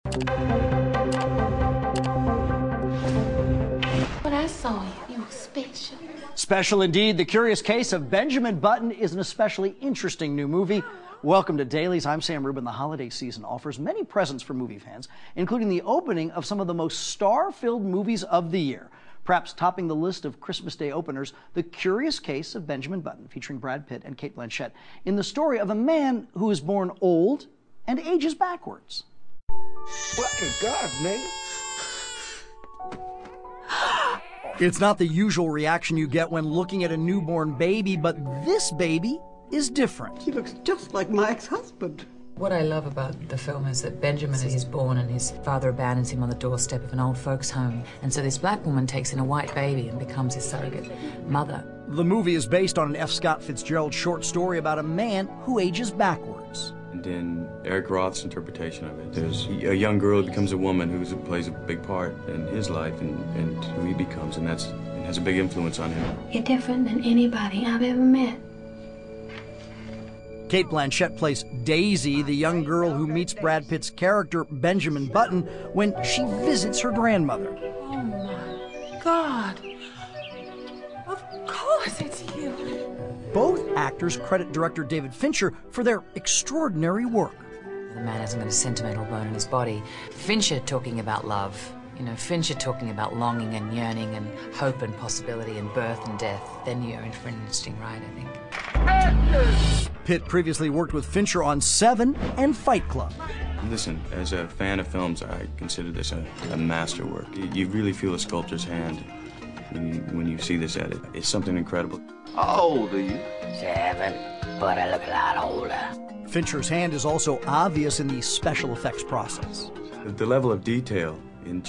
When I saw you, you were special. Special indeed. The Curious Case of Benjamin Button is an especially interesting new movie. Welcome to Dailies. I'm Sam Rubin. The holiday season offers many presents for movie fans, including the opening of some of the most star-filled movies of the year. Perhaps topping the list of Christmas Day openers, The Curious Case of Benjamin Button, featuring Brad Pitt and Cate Blanchett, in the story of a man who is born old and ages backwards. What in God's name? It's not the usual reaction you get when looking at a newborn baby, but this baby is different. He looks just like my ex-husband. What I love about the film is that Benjamin is born and his father abandons him on the doorstep of an old folks' home. And so this black woman takes in a white baby and becomes his surrogate mother. The movie is based on an F. Scott Fitzgerald short story about a man who ages backwards. And in Eric Roth's interpretation of it, there's a young girl who becomes a woman who plays a big part in his life and who he becomes, and it has a big influence on him. You're different than anybody I've ever met. Cate Blanchett plays Daisy, the young girl who meets Brad Pitt's character, Benjamin Button, when she visits her grandmother. Oh, my God. Of course it's you. Both actors credit director David Fincher for their extraordinary work. The man hasn't got a sentimental bone in his body. Fincher talking about love. You know, Fincher talking about longing and yearning and hope and possibility and birth and death. Then you're in for an interesting ride, I think. Pitt previously worked with Fincher on Seven and Fight Club. Listen, as a fan of films, I consider this a masterwork. You really feel a sculptor's hand when you see this edit. It's something incredible. How old are you? 7, but I look a lot older. Fincher's hand is also obvious in the special effects process. The level of detail in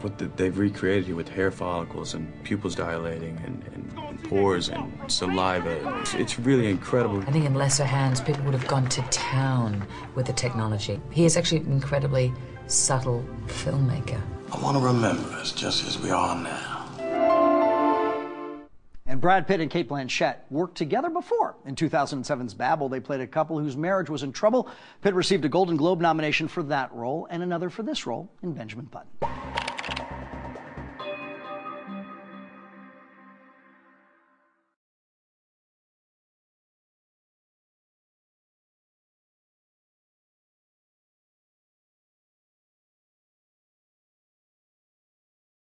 what they've recreated here with hair follicles and pupils dilating and pores and saliva, it's really incredible. I think in lesser hands, people would have gone to town with the technology. He is actually an incredibly subtle filmmaker. I want to remember us just as we are now. And Brad Pitt and Cate Blanchett worked together before. In 2007's Babel, they played a couple whose marriage was in trouble. Pitt received a Golden Globe nomination for that role and another for this role in Benjamin Button.